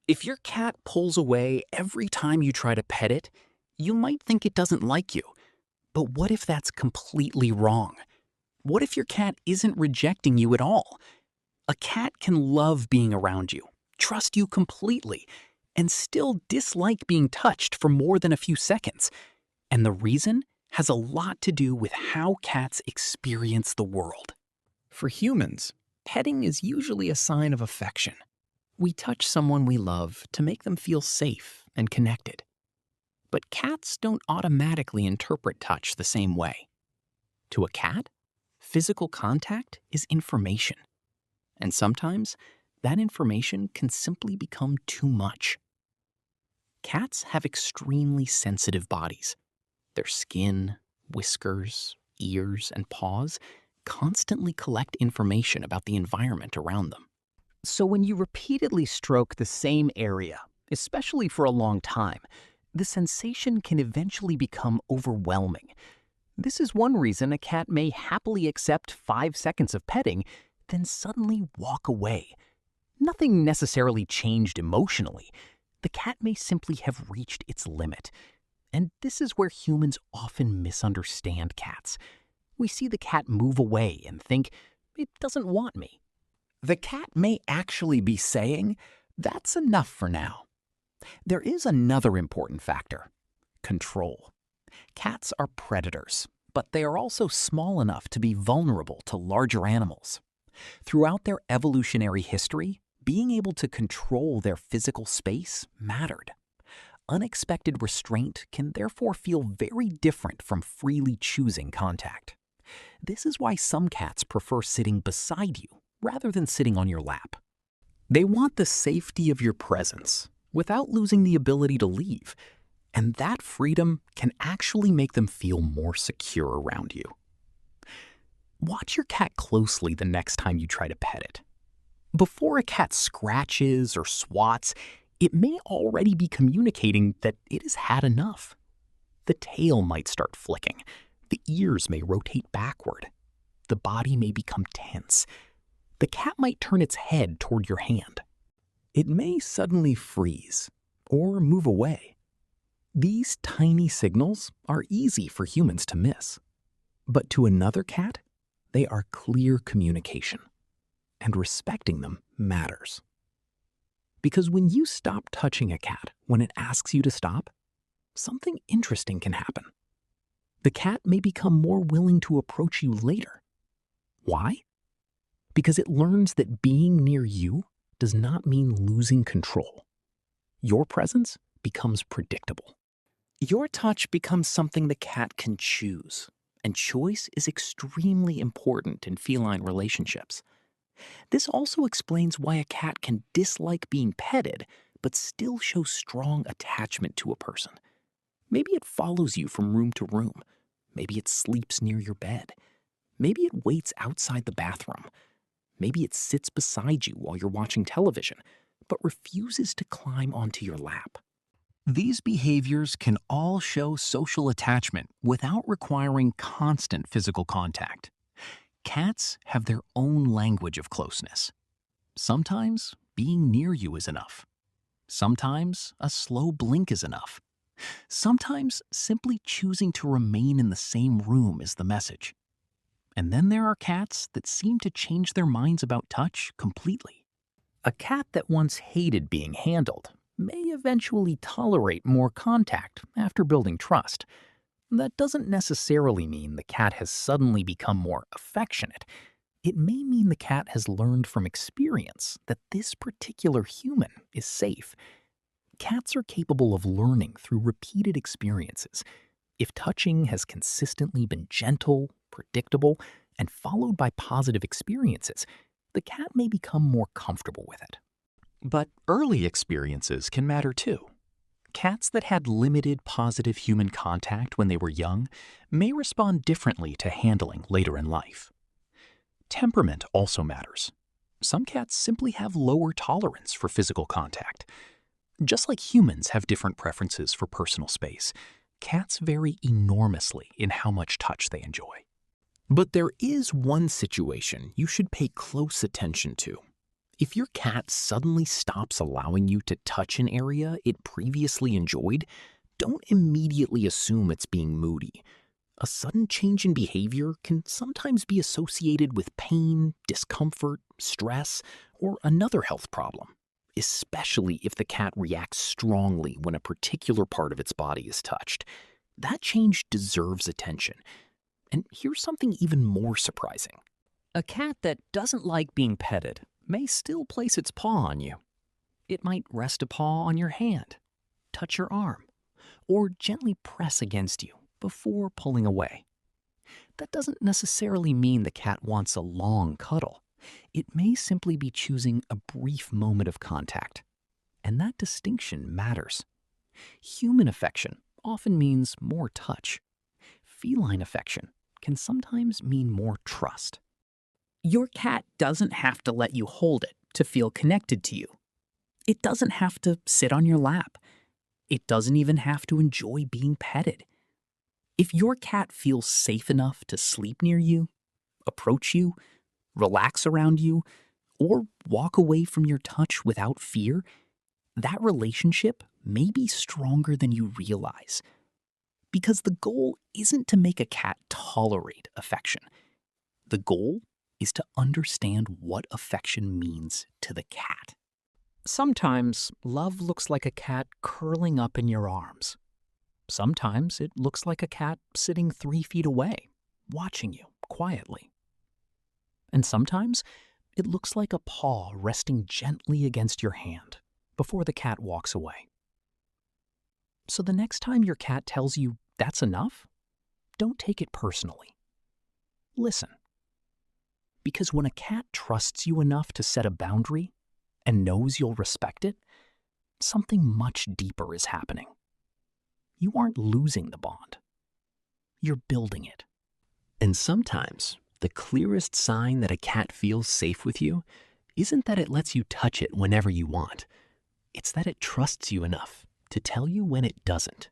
If your cat pulls away every time you try to pet it, you might think it doesn't like you. But what if that's completely wrong? What if your cat isn't rejecting you at all? A cat can love being around you, trust you completely, and still dislike being touched for more than a few seconds. And the reason has a lot to do with how cats experience the world. For humans, petting is usually a sign of affection. We touch someone we love to make them feel safe and connected. But cats don't automatically interpret touch the same way. To a cat, physical contact is information. And sometimes, that information can simply become too much. Cats have extremely sensitive bodies. Their skin, whiskers, ears, and paws constantly collect information about the environment around them. So when you repeatedly stroke the same area, especially for a long time, the sensation can eventually become overwhelming. This is one reason a cat may happily accept 5 seconds of petting, then suddenly walk away. Nothing necessarily changed emotionally. The cat may simply have reached its limit. And this is where humans often misunderstand cats. We see the cat move away and think, it doesn't want me. The cat may actually be saying, "That's enough for now." There is another important factor: control. Cats are predators, but they are also small enough to be vulnerable to larger animals. Throughout their evolutionary history, being able to control their physical space mattered. Unexpected restraint can therefore feel very different from freely choosing contact. This is why some cats prefer sitting beside you rather than sitting on your lap. They want the safety of your presence without losing the ability to leave, and that freedom can actually make them feel more secure around you. Watch your cat closely the next time you try to pet it. Before a cat scratches or swats, it may already be communicating that it has had enough. The tail might start flicking, the ears may rotate backward, the body may become tense. The cat might turn its head toward your hand. It may suddenly freeze or move away. These tiny signals are easy for humans to miss. But to another cat, they are clear communication, and respecting them matters. Because when you stop touching a cat when it asks you to stop, something interesting can happen. The cat may become more willing to approach you later. Why? Because it learns that being near you does not mean losing control. Your presence becomes predictable. Your touch becomes something the cat can choose, and choice is extremely important in feline relationships. This also explains why a cat can dislike being petted, but still show strong attachment to a person. Maybe it follows you from room to room. Maybe it sleeps near your bed. Maybe it waits outside the bathroom. Maybe it sits beside you while you're watching television, but refuses to climb onto your lap. These behaviors can all show social attachment without requiring constant physical contact. Cats have their own language of closeness. Sometimes being near you is enough. Sometimes a slow blink is enough. Sometimes simply choosing to remain in the same room is the message. And then there are cats that seem to change their minds about touch completely. A cat that once hated being handled may eventually tolerate more contact after building trust. That doesn't necessarily mean the cat has suddenly become more affectionate. It may mean the cat has learned from experience that this particular human is safe. Cats are capable of learning through repeated experiences. If touching has consistently been gentle, predictable, and followed by positive experiences, the cat may become more comfortable with it. But early experiences can matter too. Cats that had limited positive human contact when they were young may respond differently to handling later in life. Temperament also matters. Some cats simply have lower tolerance for physical contact. Just like humans have different preferences for personal space, cats vary enormously in how much touch they enjoy. But there is one situation you should pay close attention to. If your cat suddenly stops allowing you to touch an area it previously enjoyed, don't immediately assume it's being moody. A sudden change in behavior can sometimes be associated with pain, discomfort, stress, or another health problem, especially if the cat reacts strongly when a particular part of its body is touched. That change deserves attention. And here's something even more surprising. A cat that doesn't like being petted may still place its paw on you. It might rest a paw on your hand, touch your arm, or gently press against you before pulling away. That doesn't necessarily mean the cat wants a long cuddle. It may simply be choosing a brief moment of contact. And that distinction matters. Human affection often means more touch. Feline affection can sometimes mean more trust. Your cat doesn't have to let you hold it to feel connected to you. It doesn't have to sit on your lap. It doesn't even have to enjoy being petted. If your cat feels safe enough to sleep near you, approach you, relax around you, or walk away from your touch without fear, that relationship may be stronger than you realize. Because the goal isn't to make a cat tolerate affection. The goal is to understand what affection means to the cat. Sometimes love looks like a cat curling up in your arms. Sometimes it looks like a cat sitting 3 feet away, watching you quietly. And sometimes it looks like a paw resting gently against your hand before the cat walks away. So the next time your cat tells you that's enough, don't take it personally. Listen. Because when a cat trusts you enough to set a boundary and knows you'll respect it, something much deeper is happening. You aren't losing the bond. You're building it. And sometimes, the clearest sign that a cat feels safe with you isn't that it lets you touch it whenever you want. It's that it trusts you enough to tell you when it doesn't.